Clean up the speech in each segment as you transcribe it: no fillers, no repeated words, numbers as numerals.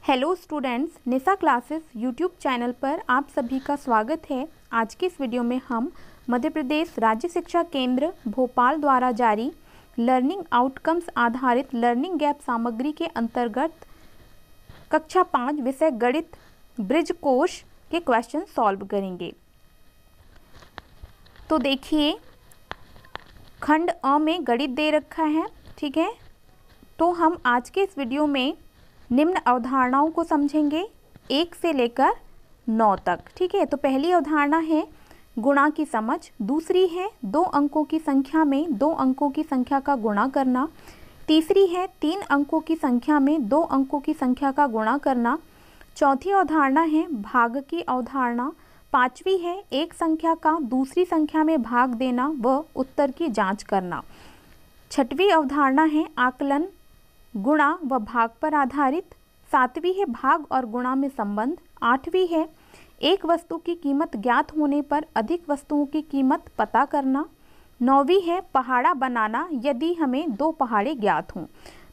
Hello students, निशा classes YouTube channel पर आप सभी का स्वागत है। आज की इस वीडियो में हम मध्य प्रदेश राज्य शिक्षा केंद्र भोपाल द्वारा जारी लर्निंग आउटकम्स आधारित लर्निंग गैप सामग्री के अंतर्गत कक्षा 5 विषय गणित ब्रिज कोश के क्वेश्चन सॉल्व करेंगे। तो देखिए, खंड अ में गणित दे रखा है, ठीक है। तो हम आज के इस वीडियो में निम्न अवधारणाओं को समझेंगे 1 से लेकर 9 तक, ठीक है। तो पहली अवधारणा है गुणा की समझ, दूसरी है 2 अंकों की संख्या में 2 अंकों की संख्या का गुणा करना, तीसरी है 3 अंकों की संख्या में 2 अंकों की संख्या का गुणा करना, चौथी अवधारणा है भाग की अवधारणा, पांचवी है एक संख्या का दूसरी संख्या में भाग देना व उत्तर की जांच करना, छठवीं अवधारणा है आकलन गुणा व भाग पर आधारित, सातवीं है भाग और गुणा में संबंध, आठवीं है एक वस्तु की कीमत ज्ञात होने पर अधिक वस्तुओं की कीमत पता करना, नौवीं है पहाड़ा बनाना यदि हमें 2 पहाड़े ज्ञात हों।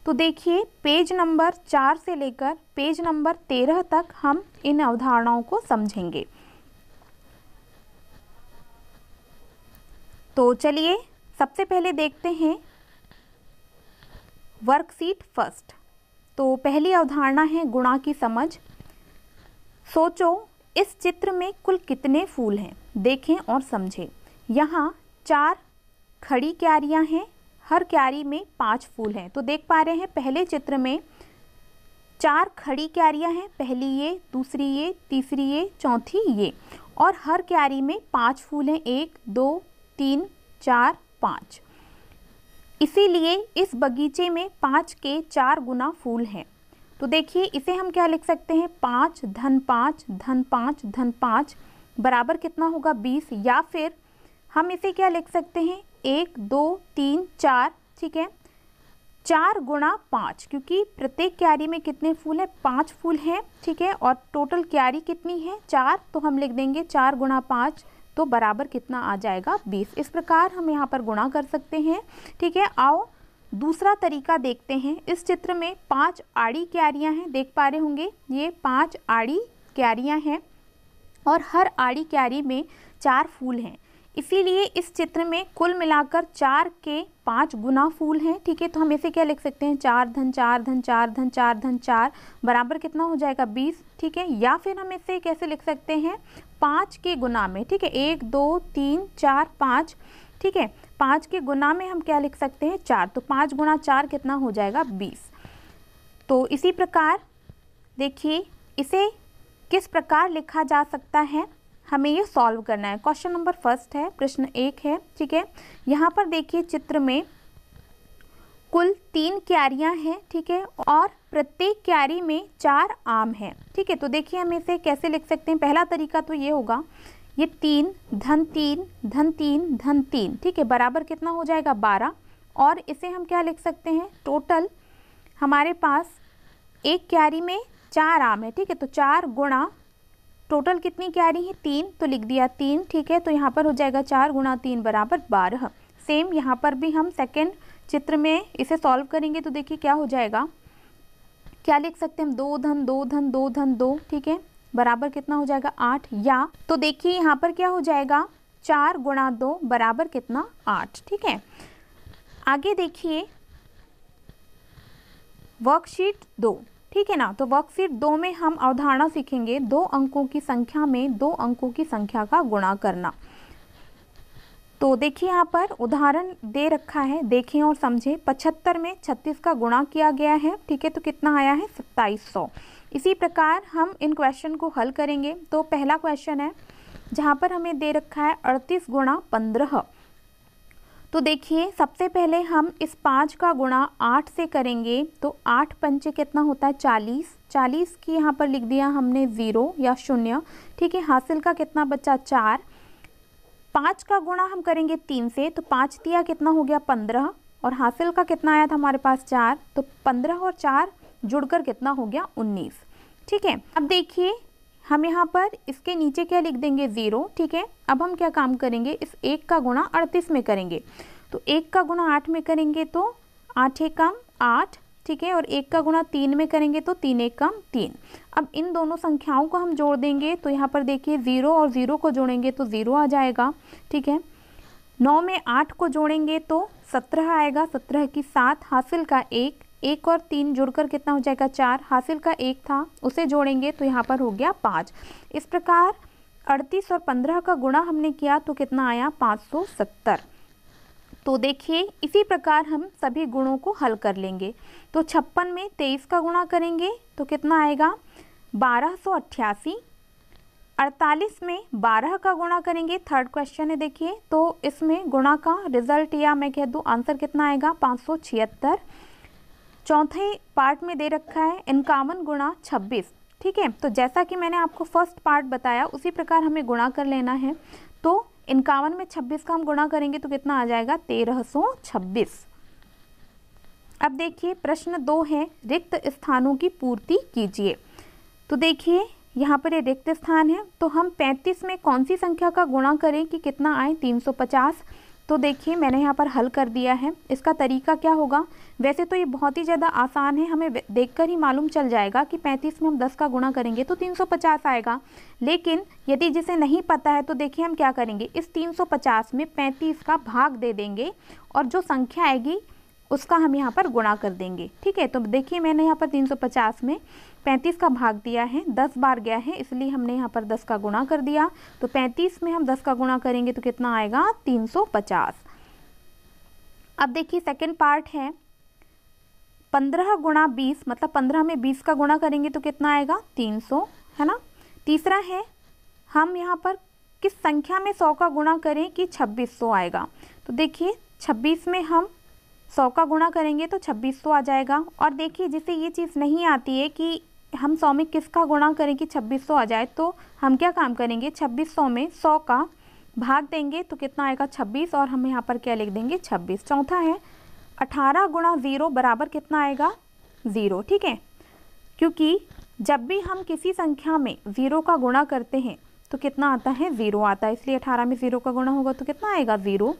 तो देखिए, पेज नंबर 4 से लेकर पेज नंबर 13 तक हम इन अवधारणाओं को समझेंगे। तो चलिए सबसे पहले देखते हैं वर्कशीट फर्स्ट। तो पहली अवधारणा है गुणा की समझ। सोचो, इस चित्र में कुल कितने फूल हैं, देखें और समझें। यहाँ 4 खड़ी क्यारियाँ हैं, हर क्यारी में 5 फूल हैं। तो देख पा रहे हैं पहले चित्र में 4 खड़ी क्यारियाँ हैं, पहली ये, दूसरी ये, तीसरी ये, चौथी ये, और हर क्यारी में 5 फूल हैं, 1 2 3 4 5। इसीलिए इस बगीचे में 5 के 4 गुना फूल हैं। तो देखिए, इसे हम क्या लिख सकते हैं, 5 धन 5 धन 5 धन 5 बराबर कितना होगा 20, या फिर हम इसे क्या लिख सकते हैं 1 2 3 4, ठीक है, 4 गुणा 5, क्योंकि प्रत्येक क्यारी में कितने फूल हैं, 5 फूल हैं, ठीक है, और टोटल क्यारी कितनी है 4, तो हम लिख देंगे 4 गुणा 5, तो बराबर कितना आ जाएगा 20। इस प्रकार हम यहाँ पर गुणा कर सकते हैं, ठीक है। आओ दूसरा तरीका देखते हैं। इस चित्र में 5 आड़ी क्यारियाँ हैं, देख पा रहे होंगे, ये 5 आड़ी क्यारियाँ हैं और हर आड़ी क्यारी में 4 फूल हैं। इसीलिए इस चित्र में कुल मिलाकर 4 के 5 गुना फूल हैं, ठीक है। तो हम इसे क्या लिख सकते हैं, 4 धन 4 धन 4 धन 4 धन 4 बराबर कितना हो जाएगा 20, ठीक है। या फिर हम इसे कैसे लिख सकते हैं, 5 के गुना में, ठीक है, 1 2 3 4 5, ठीक है, 5 के गुना में हम क्या लिख सकते हैं 4, तो 5 गुणा 4 कितना हो जाएगा 20। तो इसी प्रकार देखिए, इसे किस प्रकार लिखा जा सकता है, हमें ये सॉल्व करना है। क्वेश्चन नंबर फर्स्ट है, प्रश्न 1 है, ठीक है। यहाँ पर देखिए चित्र में कुल 3 क्यारियाँ हैं, ठीक है, और प्रत्येक क्यारी में 4 आम हैं, ठीक है। तो देखिए हम इसे कैसे लिख सकते हैं। पहला तरीका तो ये होगा, ये 3 धन 3 धन 3 धन 3, ठीक है, बराबर कितना हो जाएगा 12, और इसे हम क्या लिख सकते हैं, टोटल हमारे पास एक क्यारी में 4 आम है, ठीक है। तो 4 गुणा टोटल कितनी क्यारी है 3, तो लिख दिया 3, ठीक है। तो यहाँ पर हो जाएगा 4 गुणा 3 बराबर 12। सेम यहाँ पर भी हम सेकेंड चित्र में इसे सॉल्व करेंगे। तो देखिए क्या हो जाएगा, क्या लिख सकते हैं हम, 2 धन 2 धन 2 धन 2, ठीक है, बराबर कितना हो जाएगा 8। या तो देखिए यहाँ पर क्या हो जाएगा, 4 गुणा 2 बराबर कितना 8, ठीक है। आगे देखिए वर्कशीट 2, ठीक है ना। तो वर्कशीट 2 में हम अवधारणा सीखेंगे 2 अंकों की संख्या में 2 अंकों की संख्या का गुणा करना। तो देखिए यहाँ पर उदाहरण दे रखा है, देखें और समझें। 75 में 36 का गुणा किया गया है, ठीक है, तो कितना आया है 2700। इसी प्रकार हम इन क्वेश्चन को हल करेंगे। तो पहला क्वेश्चन है जहाँ पर हमें दे रखा है 38 गुणा 15। तो देखिए सबसे पहले हम इस 5 का गुणा 8 से करेंगे, तो 8 पंचे कितना होता है 40, 40 की यहाँ पर लिख दिया हमने 0 या 0, ठीक है। हासिल का कितना बचा 4, 5 का गुणा हम करेंगे 3 से, तो 5 दिया कितना हो गया 15, और हासिल का कितना आया था हमारे पास 4, तो 15 और 4 जुड़कर कितना हो गया 19, ठीक है। अब देखिए हम यहाँ पर इसके नीचे क्या लिख देंगे 0, ठीक है। अब हम क्या काम करेंगे, इस 1 का गुणा 38 में करेंगे। तो 1 का गुणा 8 में करेंगे तो 8 एकम 8, ठीक है, और 1 का गुणा 3 में करेंगे तो 3 1 कम 3। अब इन दोनों संख्याओं को हम जोड़ देंगे तो यहाँ पर देखिए 0 और 0 को जोड़ेंगे तो 0 आ जाएगा, ठीक है। 9 में 8 को जोड़ेंगे तो 17 आएगा, 17 की 7, हासिल का 1 और 3 जुड़कर कितना हो जाएगा 4, हासिल का 1 था उसे जोड़ेंगे तो यहाँ पर हो गया 5। इस प्रकार 38 और 15 का गुणा हमने किया तो कितना आया 570। तो देखिए इसी प्रकार हम सभी गुणों को हल कर लेंगे। तो 56 में 23 का गुणा करेंगे तो कितना आएगा 1288। 48 में 12 का गुणा करेंगे, थर्ड क्वेश्चन है देखिए, तो इसमें गुणा का रिजल्ट या मैं कह दूँ आंसर कितना आएगा 576। चौथे पार्ट में दे रखा है 51 गुणा 26, ठीक है। तो जैसा कि मैंने आपको फर्स्ट पार्ट बताया उसी प्रकार हमें गुणा कर लेना है। तो 51 में 26 का हम गुणा करेंगे तो कितना आ जाएगा 1326। अब देखिए प्रश्न 2 है, रिक्त स्थानों की पूर्ति कीजिए। तो देखिए यहाँ पर ये रिक्त स्थान है, तो हम 35 में कौन सी संख्या का गुणा करें कि कितना आए 350। तो देखिए मैंने यहाँ पर हल कर दिया है। इसका तरीका क्या होगा, वैसे तो ये बहुत ही ज़्यादा आसान है, हमें देखकर ही मालूम चल जाएगा कि 35 में हम 10 का गुणा करेंगे तो 350 आएगा। लेकिन यदि जिसे नहीं पता है तो देखिए हम क्या करेंगे, इस 350 में 35 का भाग दे देंगे और जो संख्या आएगी उसका हम यहाँ पर गुणा कर देंगे, ठीक है। तो देखिए मैंने यहाँ पर 350 में 35 का भाग दिया है, 10 बार गया है इसलिए हमने यहाँ पर 10 का गुणा कर दिया। तो 35 में हम 10 का गुणा करेंगे तो कितना आएगा 350। अब देखिए सेकंड पार्ट है 15 गुणा 20, मतलब 15 में 20 का गुणा करेंगे तो कितना आएगा 300, है ना। तीसरा है हम यहाँ पर किस संख्या में 100 का गुणा करें कि 2600 आएगा। तो देखिए 26 में हम 100 का गुणा करेंगे तो 2600 आ जाएगा। और देखिए जिसे ये चीज़ नहीं आती है कि हम 100 में किसका गुणा करें कि 2600 आ जाए, तो हम क्या काम करेंगे 2600 में 100 का भाग देंगे तो कितना आएगा 26 और हम यहाँ पर क्या लिख देंगे 26। चौथा है 18 गुणा 0 बराबर कितना आएगा 0, ठीक है। क्योंकि जब भी हम किसी संख्या में 0 का गुणा करते हैं तो कितना आता है 0 आता है, इसलिए 18 में 0 का गुणा होगा तो कितना आएगा 0।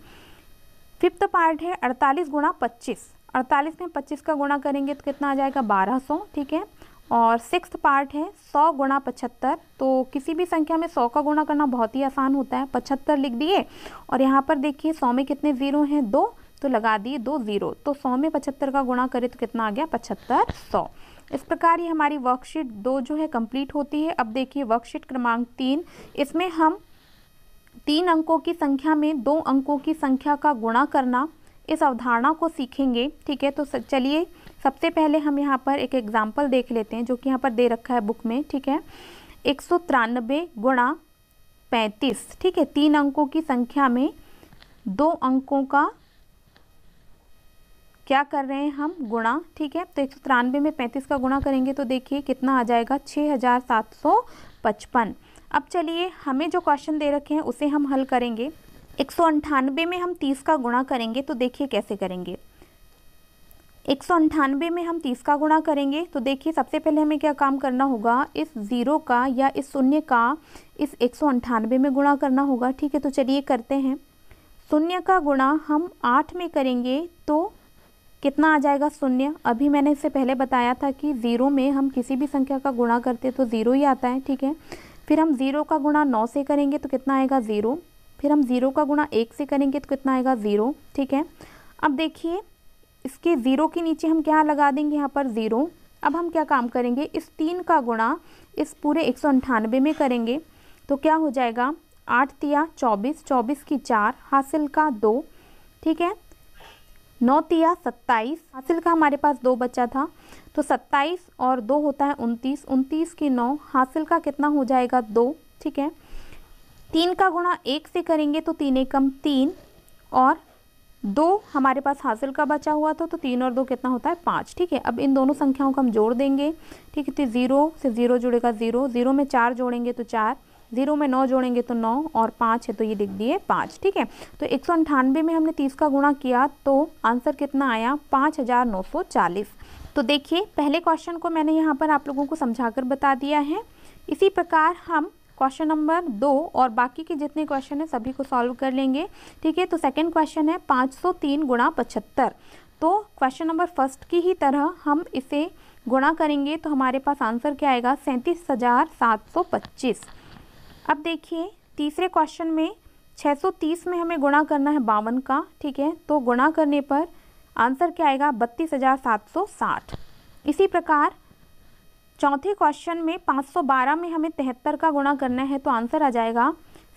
फिफ्थ पार्ट है 48 गुणा 25, 48 में 25 का गुणा करेंगे तो कितना आ जाएगा 1200, ठीक है। और सिक्स्थ पार्ट है 100 गुणा 75, तो किसी भी संख्या में 100 का गुणा करना बहुत ही आसान होता है। 75 लिख दिए और यहाँ पर देखिए 100 में कितने ज़ीरो हैं 2, तो लगा दिए 2 ज़ीरो, तो 100 में 75 का गुणा करें तो कितना आ गया 7500। इस प्रकार ये हमारी वर्कशीट 2 जो है कंप्लीट होती है। अब देखिए वर्कशीट क्रमांक 3, इसमें हम 3 अंकों की संख्या में 2 अंकों की संख्या का गुणा करना, इस अवधारणा को सीखेंगे, ठीक है। तो चलिए सबसे पहले हम यहाँ पर एक एग्जाम्पल देख लेते हैं जो कि यहाँ पर दे रखा है बुक में, ठीक है। 193 गुणा 35, ठीक है। 3 अंकों की संख्या में 2 अंकों का क्या कर रहे हैं हम गुणा, ठीक है। तो 193 में 35 का गुणा करेंगे तो देखिए कितना आ जाएगा 6755। अब चलिए हमें जो क्वेश्चन दे रखे हैं उसे हम हल करेंगे। 198 में हम 30 का गुणा करेंगे तो देखिए कैसे करेंगे। 198 में हम 30 का गुणा करेंगे तो देखिए सबसे पहले हमें क्या काम करना होगा, इस 0 का या इस शून्य का इस 198 में गुणा करना होगा, ठीक है। तो चलिए करते हैं। शून्य का गुणा हम 8 में करेंगे तो कितना आ जाएगा 0। अभी मैंने इससे पहले बताया था कि 0 में हम किसी भी संख्या का गुणा करते तो 0 ही आता है, ठीक है। फिर हम 0 का गुणा 9 से करेंगे तो कितना आएगा 0। फिर हम 0 का गुणा 1 से करेंगे तो कितना आएगा 0, ठीक है। अब देखिए इसके 0 के नीचे हम क्या लगा देंगे यहाँ पर 0। अब हम क्या काम करेंगे, इस 3 का गुणा इस पूरे 198 में करेंगे तो क्या हो जाएगा 8 तिया 24, 24 की 4, हासिल का 2, ठीक है। 9 तिया 27, हासिल का हमारे पास 2 बचा था, तो 27 और 2 होता है 29, 29 की 9, हासिल का कितना हो जाएगा 2, ठीक है। 3 का गुणा 1 से करेंगे तो 3 एकम 3 और 2 हमारे पास हासिल का बचा हुआ था, तो 3 और 2 कितना होता है 5, ठीक है। अब इन दोनों संख्याओं को हम जोड़ देंगे, ठीक है। तो 0 से 0 जुड़ेगा 0, 0 में 4 जोड़ेंगे तो 4, 0 में 9 जोड़ेंगे तो 9 और 5 है तो ये लिख दिए 5, ठीक है। तो 198 में हमने 30 का गुणा किया तो आंसर कितना आया 5940। तो देखिए पहले क्वेश्चन को मैंने यहाँ पर आप लोगों को समझाकर बता दिया है। इसी प्रकार हम क्वेश्चन नंबर 2 और बाकी के जितने क्वेश्चन हैं सभी को सॉल्व कर लेंगे, ठीक है। तो सेकंड क्वेश्चन है 503 गुणा 75। तो क्वेश्चन नंबर फर्स्ट की ही तरह हम इसे गुणा करेंगे तो हमारे पास आंसर क्या आएगा 37,725। अब देखिए तीसरे क्वेश्चन में 630 में हमें गुणा करना है 52 का, ठीक है, तो गुणा करने पर आंसर क्या आएगा 32,760। इसी प्रकार चौथे क्वेश्चन में 512 में हमें 73 का गुणा करना है तो आंसर आ जाएगा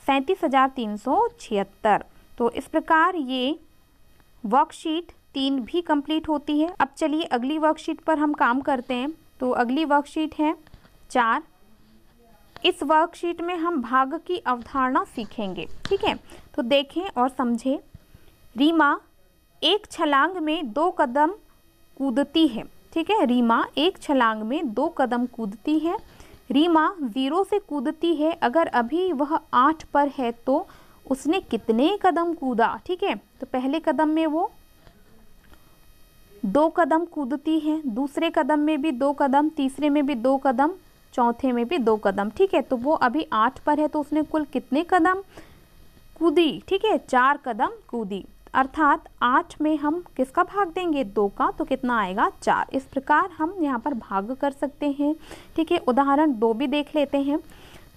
37,376। तो इस प्रकार ये वर्कशीट 3 भी कंप्लीट होती है। अब चलिए अगली वर्कशीट पर हम काम करते हैं। तो अगली वर्कशीट है 4। इस वर्कशीट में हम भाग की अवधारणा सीखेंगे, ठीक है। तो देखें और समझें। रीमा एक छलांग में 2 कदम कूदती है, ठीक है। रीमा एक छलांग में 2 कदम कूदती है। रीमा 0 से कूदती है, अगर अभी वह 8 पर है तो उसने कितने कदम कूदा, ठीक है। तो पहले कदम में वो 2 कदम कूदती है, दूसरे कदम में भी 2 कदम, तीसरे में भी 2 कदम, चौथे में भी 2 कदम, ठीक है। तो वो अभी 8 पर है तो उसने कुल कितने कदम कूदी, ठीक है, 4 कदम कूदी। अर्थात 8 में हम किसका भाग देंगे 2 का, तो कितना आएगा 4। इस प्रकार हम यहाँ पर भाग कर सकते हैं, ठीक है। उदाहरण 2 भी देख लेते हैं।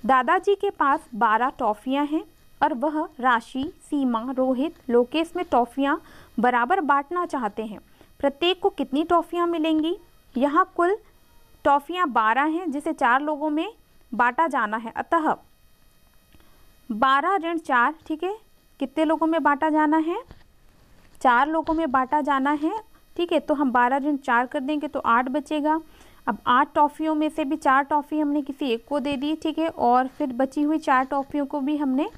दादाजी के पास 12 टॉफियाँ हैं और वह राशि, सीमा, रोहित, लोकेश में टॉफियाँ बराबर बांटना चाहते हैं। प्रत्येक को कितनी टॉफियाँ मिलेंगी। यहाँ कुल टॉफियाँ 12 हैं जिसे 4 लोगों में बांटा जाना है। अतः 12 ऋण 4, ठीक है, कितने लोगों में बांटा जाना है 4 लोगों में बांटा जाना है, ठीक है। तो हम 12 ऋण 4 कर देंगे तो 8 बचेगा। अब 8 टॉफियों में से भी 4 टॉफी हमने किसी एक को दे दी, ठीक है, और फिर बची हुई 4 टॉफियों को भी हमने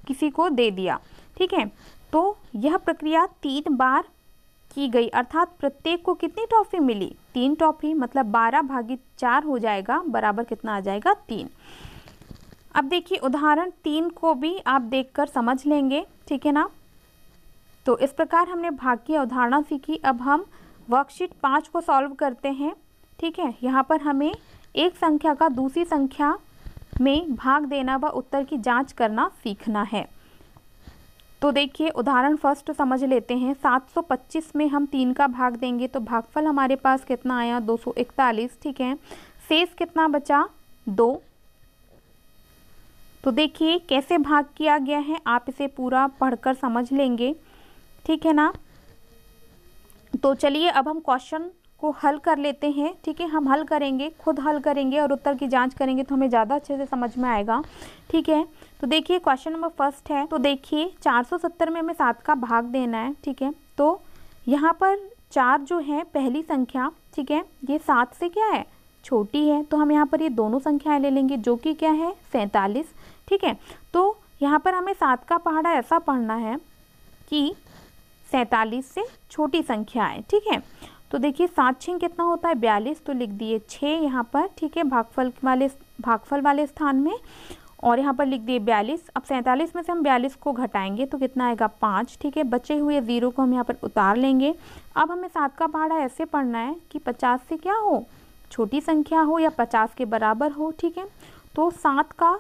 किसी को दे दिया, ठीक है। तो यह प्रक्रिया 3 बार की गई, अर्थात प्रत्येक को कितनी टॉफी मिली 3 टॉफी, मतलब 12 भागित 4 हो जाएगा, बराबर कितना आ जाएगा 3। अब देखिए उदाहरण 3 को भी आप देखकर समझ लेंगे, ठीक है ना। तो इस प्रकार हमने भाग की अवधारणा सीखी। अब हम वर्कशीट 5 को सॉल्व करते हैं, ठीक है। यहाँ पर हमें एक संख्या का दूसरी संख्या में भाग देना व उत्तर की जांच करना सीखना है। तो देखिए उदाहरण फर्स्ट समझ लेते हैं। 725 में हम 3 का भाग देंगे तो भागफल हमारे पास कितना आया 241, ठीक है। शेष कितना बचा 2। तो देखिए कैसे भाग किया गया है, आप इसे पूरा पढ़कर समझ लेंगे, ठीक है ना। तो चलिए अब हम क्वेश्चन को हल कर लेते हैं, ठीक है। हम हल करेंगे, खुद हल करेंगे और उत्तर की जांच करेंगे तो हमें ज़्यादा अच्छे से समझ में आएगा, ठीक है। तो देखिए क्वेश्चन नंबर फर्स्ट है। तो देखिए 470 में हमें 7 का भाग देना है, ठीक है। तो यहाँ पर 4 जो है पहली संख्या, ठीक है, ये 7 से क्या है छोटी है, तो हम यहाँ पर ये दोनों संख्याएं ले लेंगे जो कि क्या है 47, ठीक है। तो यहाँ पर हमें 7 का पहाड़ा ऐसा पढ़ना है कि 47 से छोटी संख्या है, ठीक है। तो देखिए 7 6 कितना होता है 42, तो लिख दिए 6 यहाँ पर, ठीक है, भागफल वाले स्थान में, और यहाँ पर लिख दिए 42। अब 47 में से हम 42 को घटाएंगे तो कितना आएगा 5, ठीक है। बचे हुए 0 को हम यहाँ पर उतार लेंगे। अब हमें 7 का पहाड़ा ऐसे पढ़ना है कि 50 से क्या हो छोटी संख्या हो या 50 के बराबर हो, ठीक है। तो 7 का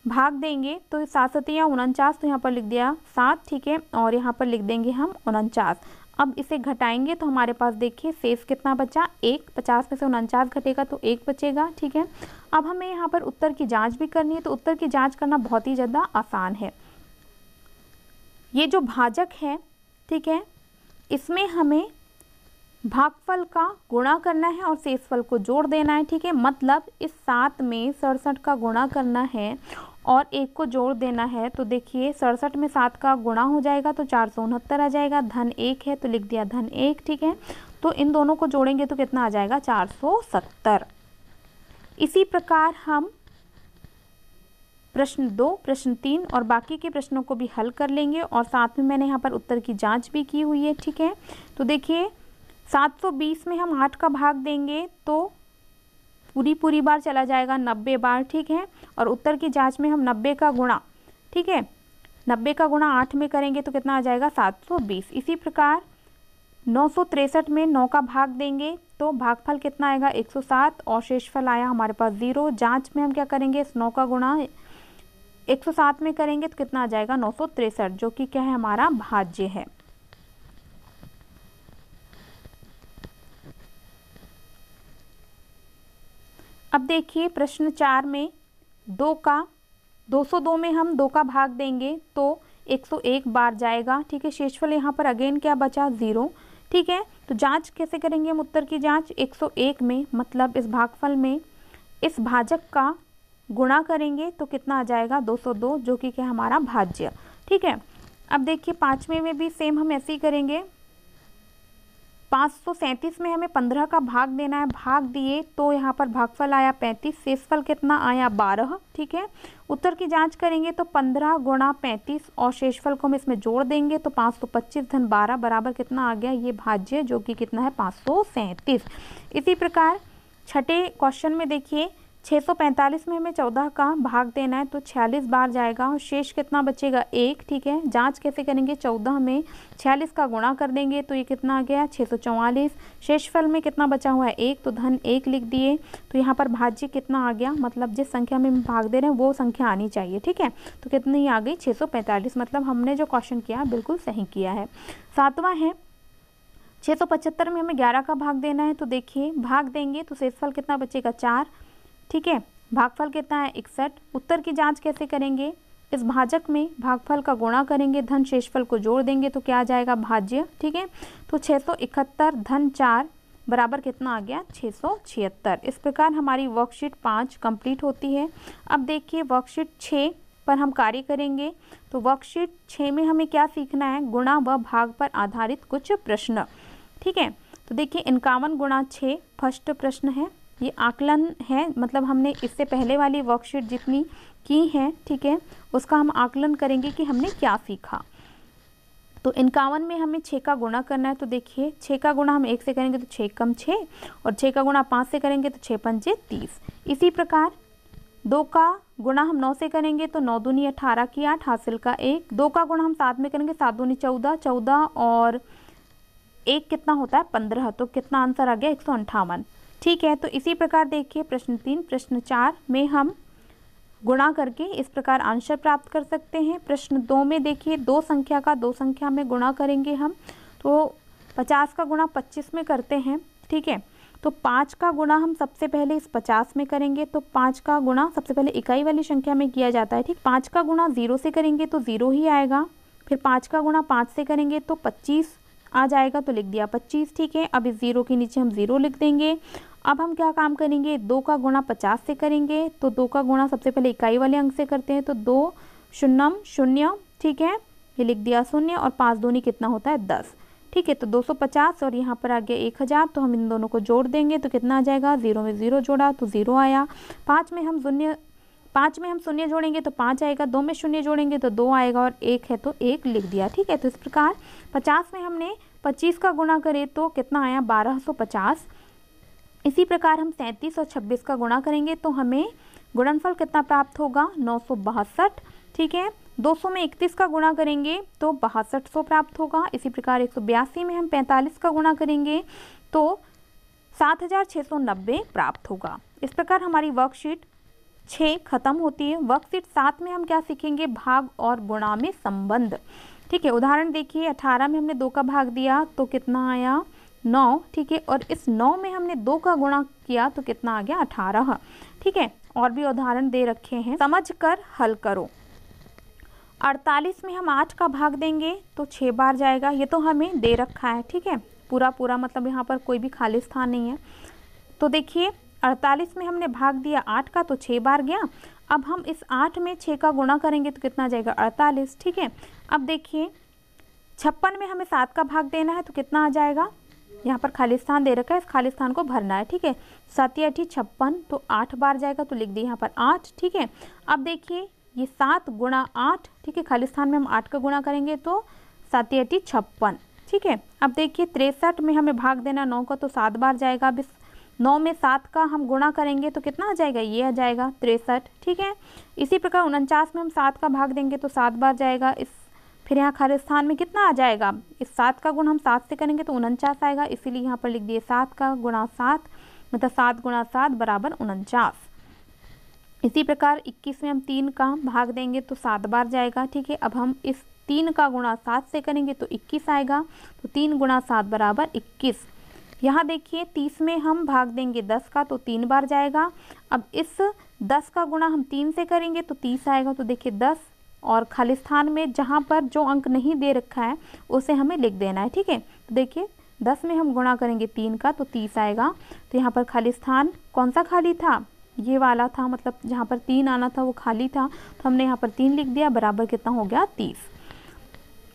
भाग देंगे तो 7 7 या 49, तो यहाँ पर लिख दिया 7, ठीक है, और यहाँ पर लिख देंगे हम 49। अब इसे घटाएंगे तो हमारे पास देखिए शेष कितना बचा 1, 50 में से 49 घटेगा तो 1 बचेगा, ठीक है। अब हमें यहाँ पर उत्तर की जांच भी करनी है, तो उत्तर की जांच करना बहुत ही ज़्यादा आसान है। ये जो भाजक है, ठीक है, इसमें हमें भागफल का गुणा करना है और शेषफल को जोड़ देना है, ठीक है। मतलब इस 7 में 67 का गुणा करना है और 1 को जोड़ देना है। तो देखिए 67 में 7 का गुणा हो जाएगा तो 469 आ जाएगा, धन 1 है तो लिख दिया धन 1, ठीक है। तो इन दोनों को जोड़ेंगे तो कितना आ जाएगा 470। इसी प्रकार हम प्रश्न 2, प्रश्न 3 और बाकी के प्रश्नों को भी हल कर लेंगे और साथ में मैंने यहाँ पर उत्तर की जाँच भी की हुई है, ठीक है। तो देखिए 720 में हम 8 का भाग देंगे तो पूरी बार चला जाएगा 90 बार, ठीक है। और उत्तर की जांच में हम 90 का गुणा, ठीक है, 90 का गुणा 8 में करेंगे तो कितना आ जाएगा 720। इसी प्रकार 963 में 9 का भाग देंगे तो भागफल कितना आएगा 107 और शेषफल आया हमारे पास 0। जांच में हम क्या करेंगे इस 9 का गुणा 107 में करेंगे तो कितना आ जाएगा 963, जो कि क्या है हमारा भाज्य है। अब देखिए प्रश्न 4 में 202 में हम 2 का भाग देंगे तो 101 बार जाएगा, ठीक है। शेषफल यहाँ पर अगेन क्या बचा, 0, ठीक है। तो जांच कैसे करेंगे हम, उत्तर की जांच 101 में, मतलब इस भागफल में इस भाजक का गुणा करेंगे तो कितना आ जाएगा, 202, जो कि क्या हमारा भाज्य, ठीक है। अब देखिए 5वें में भी सेम हम ऐसे ही करेंगे। 537 में हमें 15 का भाग देना है, भाग दिए तो यहाँ पर भागफल आया 35, शेषफल कितना आया 12, ठीक है। उत्तर की जांच करेंगे तो 15 गुणा 35 और शेषफल को हम इसमें जोड़ देंगे तो 525 धन 12 बराबर कितना आ गया, ये भाज्य, जो कि कितना है 537। इसी प्रकार छठे क्वेश्चन में देखिए 645 में हमें 14 का भाग देना है तो 46 बार जाएगा और शेष कितना बचेगा, 1, ठीक है। जांच कैसे करेंगे, 14 में 46 का गुणा कर देंगे तो ये कितना आ गया 644। शेषफल में कितना बचा हुआ है 1, तो धन 1 लिख दिए। तो यहाँ पर भाज्य कितना आ गया, मतलब जिस संख्या में हम भाग दे रहे हैं वो संख्या आनी चाहिए, ठीक है। तो कितनी आ गई 645, मतलब हमने जो क्वेश्चन किया बिल्कुल सही किया है। 7वां है 675 में हमें 11 का भाग देना है तो देखिए भाग देंगे तो शेषफल कितना बचेगा 4, ठीक है। भागफल कितना है 61। उत्तर की जांच कैसे करेंगे, इस भाजक में भागफल का गुणा करेंगे, धन शेषफल को जोड़ देंगे तो क्या आ जाएगा भाज्य, ठीक है। तो 671 धन 4 बराबर कितना आ गया 676। इस प्रकार हमारी वर्कशीट 5 कंप्लीट होती है। अब देखिए वर्कशीट 6 पर हम कार्य करेंगे। तो वर्कशीट 6 में हमें क्या सीखना है, गुणा व भाग पर आधारित कुछ प्रश्न, ठीक है। तो देखिए 51 गुणा 6 फर्स्ट प्रश्न है, ये आकलन है, मतलब हमने इससे पहले वाली वर्कशीट जितनी की है, ठीक है, उसका हम आकलन करेंगे कि हमने क्या सीखा। तो 51 में हमें 6 का गुणा करना है तो देखिए 6 का गुणा हम 1 से करेंगे तो 6 कम 6 और 6 का गुणा 5 से करेंगे तो 6 पंचे 30। इसी प्रकार 2 का गुणा हम 9 से करेंगे तो 9 दूनी 18 की 8 हासिल का 1। 2 का गुणा हम 7 में करेंगे, 7 दूनी 14 और 1 कितना होता है 15, तो कितना आंसर आ गया 158, ठीक है। तो इसी प्रकार देखिए प्रश्न 3 प्रश्न 4 में हम गुणा करके इस प्रकार आंसर प्राप्त कर सकते हैं। प्रश्न 2 में देखिए 2 संख्या का 2 संख्या में गुणा करेंगे हम, तो 50 का गुणा 25 में करते हैं, ठीक है। तो 5 का गुणा हम सबसे पहले इस 50 में करेंगे, तो 5 का गुणा सबसे पहले इकाई वाली संख्या में किया जाता है, ठीक। 5 का गुणा 0 से करेंगे तो 0 ही आएगा, फिर 5 का गुणा 5 से करेंगे तो 25 आ जाएगा, तो लिख दिया 25, ठीक है। अब इस 0 के नीचे हम 0 लिख देंगे। अब हम क्या काम करेंगे, 2 का गुणा 50 से करेंगे, तो 2 का गुणा सबसे पहले इकाई वाले अंक से करते हैं, तो 2 शून्यम 0, ठीक है, ये लिख दिया 0 और 5 दूनी कितना होता है 10, ठीक है। तो 250 और यहाँ पर आ गया 1000, तो हम इन दोनों को जोड़ देंगे तो कितना आ जाएगा, 0 में 0 जोड़ा तो 0 आया। 5 में हम शून्य जोड़ेंगे तो 5 आएगा, 2 में शून्य जोड़ेंगे तो 2 आएगा और 1 है तो 1 लिख दिया, ठीक है। तो इस प्रकार 50 में हमने 25 का गुणा करे तो कितना आया 1250। इसी प्रकार हम 37 और 26 का गुणा करेंगे तो हमें गुणनफल कितना प्राप्त होगा 962, ठीक है। 200 में 31 का गुणा करेंगे तो 6200 प्राप्त होगा। इसी प्रकार 182 में हम 45 का गुणा करेंगे तो 7690 प्राप्त होगा। इस प्रकार हमारी वर्कशीट 6 खत्म होती है। वर्कशीट 7 में हम क्या सीखेंगे, भाग और गुणा में संबंध, ठीक है। उदाहरण देखिए 18 में हमने 2 का भाग दिया तो कितना आया 9, ठीक है, और इस 9 में हमने 2 का गुणा किया तो कितना आ गया 18, ठीक है। और भी उदाहरण दे रखे हैं, समझकर हल करो। 48 में हम 8 का भाग देंगे तो 6 बार जाएगा, ये तो हमें दे रखा है, ठीक है, पूरा मतलब यहाँ पर कोई भी खाली स्थान नहीं है। तो देखिए 48 में हमने भाग दिया 8 का तो 6 बार गया। अब हम इस 8 में 6 का गुणा करेंगे तो कितना जाएगा 48, ठीक है। अब देखिए 56 में हमें 7 का भाग देना है तो कितना आ जाएगा, यहाँ पर खाली स्थान दे रखा है, इस खाली स्थान को भरना है, ठीक है। 7 या 8 56, तो 8 बार जाएगा तो लिख दिए यहाँ पर 8, ठीक है। अब देखिए ये 7 गुणा 8, ठीक है, खाली स्थान में हम 8 का गुणा करेंगे तो 7 या 8 56, ठीक है। अब देखिए 63 में हमें भाग देना 9 का तो 7 बार जाएगा। अब इस 9 में 7 का हम गुणा करेंगे तो कितना आ जाएगा, ये आ जाएगा 63, ठीक है। इसी प्रकार 49 में हम 7 का भाग देंगे तो 7 बार जाएगा। इस फिर यहाँ खाली स्थान में कितना आ जाएगा, इस 7 का गुण हम 7 से करेंगे तो 49 आएगा, इसीलिए यहाँ पर लिख दिए 7 का गुणा 7, मतलब 7 गुणा 7 बराबर 49। इसी प्रकार 21 में हम 3 का भाग देंगे तो 7 बार जाएगा, ठीक है। अब हम इस 3 का गुणा 7 से करेंगे तो 21 आएगा, तो 3 गुणा 7 बराबर 21। यहाँ देखिए 30 में हम भाग देंगे 10 का तो 3 बार जाएगा। अब इस 10 का गुणा हम 3 से करेंगे तो 30 आएगा। तो देखिए 10 और खाली स्थान में जहाँ पर जो अंक नहीं दे रखा है उसे हमें लिख देना है, ठीक है। तो देखिए 10 में हम गुणा करेंगे 3 का तो 30 आएगा। तो यहाँ पर खाली स्थान कौन सा खाली था, ये वाला था, मतलब जहाँ पर 3 आना था वो खाली था, तो हमने यहाँ पर 3 लिख दिया, बराबर कितना हो गया 30।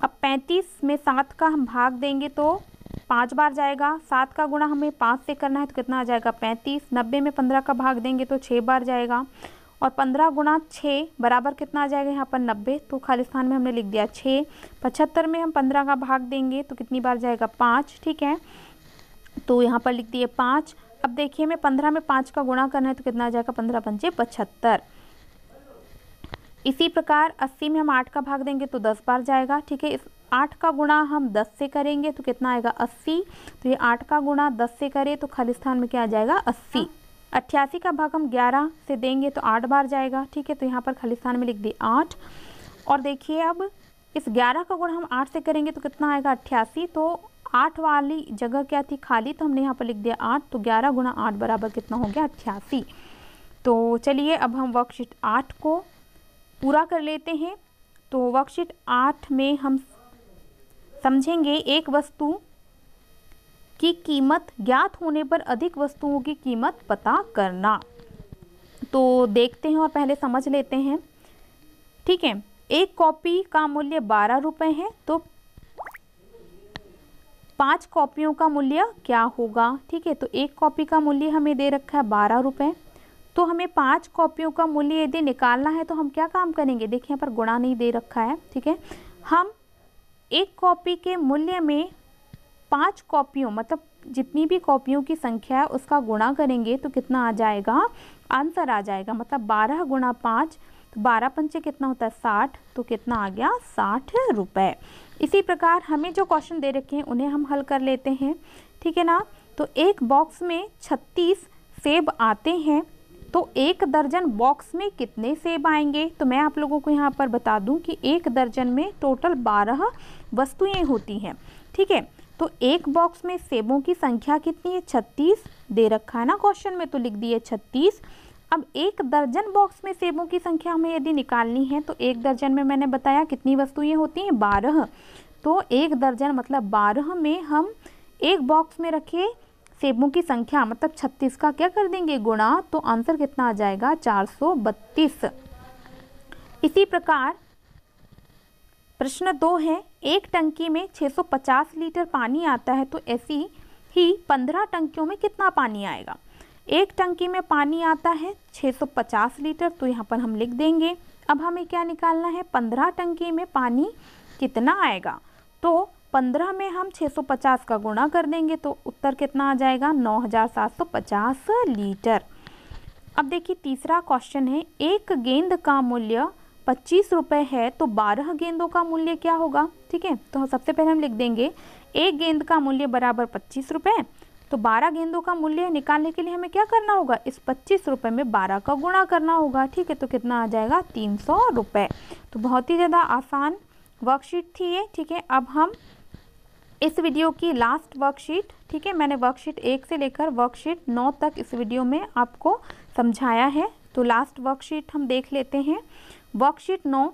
अब 35 में 7 का हम भाग देंगे तो 5 बार जाएगा। 7 का गुणा हमें 5 से करना है तो कितना आ जाएगा 35। 90 में 15 का भाग देंगे तो 6 बार जाएगा। और 15 गुणा 6 बराबर कितना आ जाएगा यहाँ पर 90, तो खाली स्थान में हमने लिख दिया 6। 75 में हम 15 का भाग देंगे तो कितनी बार जाएगा 5, ठीक है, तो यहाँ पर लिख दिए 5। अब देखिए हमें 15 में 5 का गुणा करना है तो कितना आ जाएगा 15 पंचे 75। इसी प्रकार 80 में हम 8 का भाग देंगे तो 10 बार जाएगा, ठीक है। इस 8 का गुणा हम 10 से करेंगे तो कितना आएगा 80। तो ये 8 का गुणा 10 से करें तो खाली स्थान में क्या आ जाएगा 80। 88 का भाग हम 11 से देंगे तो 8 बार जाएगा, ठीक है, तो यहाँ पर खाली स्थान में लिख दिए 8। और देखिए अब इस 11 का गुणा हम 8 से करेंगे तो कितना आएगा 88। तो 8 वाली जगह क्या थी खाली, तो हमने यहाँ पर लिख दिया 8। तो 11 गुणा 8 बराबर कितना हो गया 88। तो चलिए अब हम वर्कशीट 8 को पूरा कर लेते हैं। तो वर्कशीट 8 में हम समझेंगे एक वस्तु की कीमत ज्ञात होने पर अधिक वस्तुओं की कीमत पता करना। तो देखते हैं और पहले समझ लेते हैं, ठीक है। एक कॉपी का मूल्य 12 रुपये है तो 5 कॉपियों का मूल्य क्या होगा, ठीक है। तो एक कॉपी का मूल्य हमें दे रखा है 12 रुपये, तो हमें 5 कॉपियों का मूल्य यदि निकालना है तो हम क्या काम करेंगे, देखिए यहाँ पर गुणा नहीं दे रखा है, ठीक है। हम एक कॉपी के मूल्य में 5 कॉपियों मतलब जितनी भी कॉपियों की संख्या है उसका गुणा करेंगे तो कितना आ जाएगा, आंसर आ जाएगा, मतलब 12 गुणा 5, तो 12 पंचे कितना होता है 60, तो कितना आ गया 60 रुपये। इसी प्रकार हमें जो क्वेश्चन दे रखे हैं उन्हें हम हल कर लेते हैं, ठीक है ना। तो एक बॉक्स में 36 सेब आते हैं तो 1 दर्जन बॉक्स में कितने सेब आएंगे। तो मैं आप लोगों को यहाँ पर बता दूं कि 1 दर्जन में टोटल 12 वस्तुएं होती हैं, ठीक है। तो एक बॉक्स में सेबों की संख्या कितनी है 36 दे रखा है ना क्वेश्चन में, तो लिख दिए 36। अब 1 दर्जन बॉक्स में सेबों की संख्या हमें यदि निकालनी है तो 1 दर्जन में मैंने बताया कितनी वस्तुएं होती हैं 12, तो 1 दर्जन मतलब 12 में हम एक बॉक्स में रखे सेबों की संख्या मतलब 36 का क्या कर देंगे गुणा, तो आंसर कितना आ जाएगा 432। इसी प्रकार प्रश्न 2 है, एक टंकी में 650 लीटर पानी आता है तो ऐसी ही 15 टंकियों में कितना पानी आएगा। एक टंकी में पानी आता है 650 लीटर, तो यहाँ पर हम लिख देंगे। अब हमें क्या निकालना है, 15 टंकी में पानी कितना आएगा, तो 15 में हम 650 का गुणा कर देंगे तो उत्तर कितना आ जाएगा 9750 लीटर। अब देखिए तीसरा क्वेश्चन है, एक गेंद का मूल्य 25 रुपये है तो 12 गेंदों का मूल्य क्या होगा, ठीक है। तो सबसे पहले हम लिख देंगे एक गेंद का मूल्य बराबर 25 रुपये, तो 12 गेंदों का मूल्य निकालने के लिए हमें क्या करना होगा, इस 25 रुपये में 12 का गुणा करना होगा, ठीक है। तो कितना आ जाएगा 300 रुपये। तो बहुत ही ज़्यादा आसान वर्कशीट थी ये, ठीक है। अब हम इस वीडियो की लास्ट वर्कशीट, ठीक है, मैंने वर्कशीट 1 से लेकर वर्कशीट 9 तक इस वीडियो में आपको समझाया है। तो लास्ट वर्कशीट हम देख लेते हैं। वर्कशीट 9,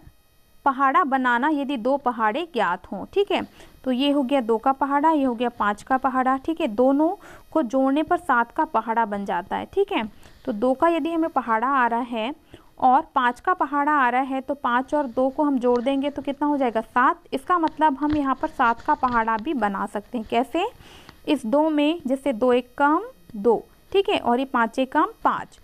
पहाड़ा बनाना यदि 2 पहाड़े ज्ञात हों, ठीक है। तो ये हो गया 2 का पहाड़ा, ये हो गया 5 का पहाड़ा, ठीक है। दोनों को जोड़ने पर 7 का पहाड़ा बन जाता है, ठीक है। तो 2 का यदि हमें पहाड़ा आ रहा है और 5 का पहाड़ा आ रहा है तो 5 और 2 को हम जोड़ देंगे तो कितना हो जाएगा 7। इसका मतलब हम यहाँ पर 7 का पहाड़ा भी बना सकते हैं। कैसे, इस 2 में जैसे 2 एक कम 2, ठीक है, और ये 5 एक कम 5,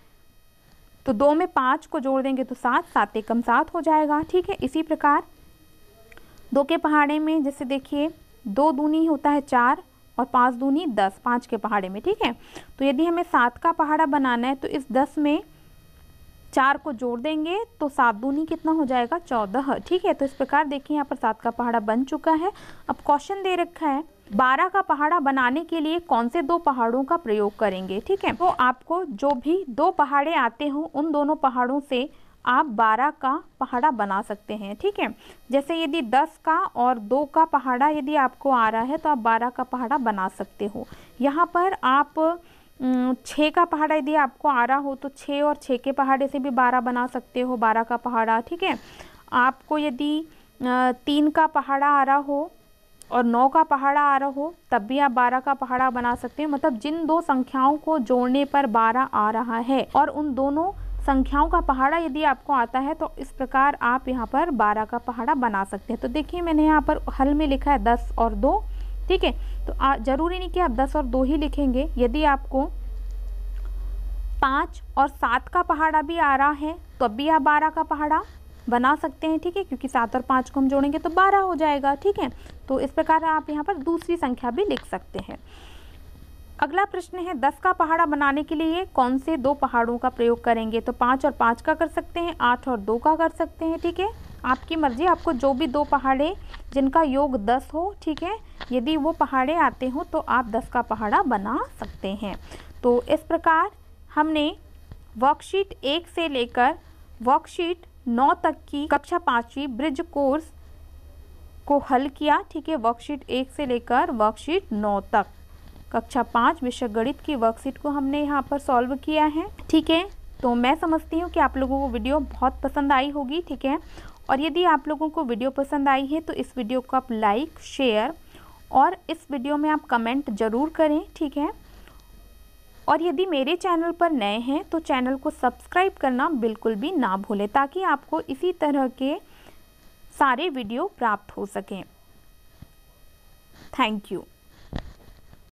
तो 2 में 5 को जोड़ देंगे तो 7, 7 एक कम 7 हो जाएगा, ठीक है। इसी प्रकार 2 के पहाड़े में जैसे देखिए 2 दूनी होता है 4 और 5 दूनी 10, 5 के पहाड़े में, ठीक है। तो यदि हमें 7 का पहाड़ा बनाना है तो इस 10 में 4 को जोड़ देंगे तो 7 दूनी कितना हो जाएगा 14, ठीक है। तो इस प्रकार देखिए यहाँ पर 7 का पहाड़ा बन चुका है। अब क्वेश्चन दे रखा है 12 का पहाड़ा बनाने के लिए कौन से 2 पहाड़ों का प्रयोग करेंगे, ठीक है। तो आपको जो भी 2 पहाड़े आते हो उन दोनों पहाड़ों से आप 12 का पहाड़ा बना सकते हैं। ठीक है, जैसे यदि 10 का और 2 का पहाड़ा यदि आपको आ रहा है तो आप 12 का पहाड़ा बना सकते हो। यहाँ पर आप 6 का पहाड़ा यदि आपको आ रहा हो तो 6 और 6 के पहाड़े से भी 12 बना सकते हो, 12 का पहाड़ा। ठीक है, आपको यदि 3 का पहाड़ा आ रहा हो और 9 का पहाड़ा आ रहा हो तब भी आप 12 का पहाड़ा बना सकते हो। मतलब जिन दो संख्याओं को जोड़ने पर 12 आ रहा है और उन दोनों संख्याओं का पहाड़ा यदि आपको आता है तो इस प्रकार आप यहाँ पर 12 का पहाड़ा बना सकते हैं। तो देखिए मैंने यहाँ पर हल में लिखा है 10 और 2। ठीक है, तो जरूरी नहीं कि आप 10 और 2 ही लिखेंगे। यदि आपको 5 और 7 का पहाड़ा भी आ रहा है तो भी आप 12 का पहाड़ा बना सकते हैं। ठीक है, क्योंकि 7 और 5 को हम जोड़ेंगे तो 12 हो जाएगा। ठीक है, तो इस प्रकार आप यहाँ पर दूसरी संख्या भी लिख सकते हैं। अगला प्रश्न है 10 का पहाड़ा बनाने के लिए कौन से 2 पहाड़ों का प्रयोग करेंगे? तो 5 और 5 का कर सकते हैं, 8 और 2 का कर सकते हैं। ठीक है, आपकी मर्जी, आपको जो भी 2 पहाड़े जिनका योग 10 हो, ठीक है, यदि वो पहाड़े आते हो तो आप 10 का पहाड़ा बना सकते हैं। तो इस प्रकार हमने वर्कशीट 1 से लेकर वर्कशीट 9 तक की कक्षा 5वीं ब्रिज कोर्स को हल किया। ठीक है, वर्कशीट 1 से लेकर वर्कशीट 9 तक कक्षा 5 विषय गणित की वर्कशीट को हमने यहाँ पर सॉल्व किया है। ठीक है, तो मैं समझती हूँ कि आप लोगों को वीडियो बहुत पसंद आई होगी। ठीक है, और यदि आप लोगों को वीडियो पसंद आई है तो इस वीडियो को आप लाइक, शेयर और इस वीडियो में आप कमेंट ज़रूर करें। ठीक है, और यदि मेरे चैनल पर नए हैं तो चैनल को सब्सक्राइब करना बिल्कुल भी ना भूलें ताकि आपको इसी तरह के सारे वीडियो प्राप्त हो सकें। Thank you.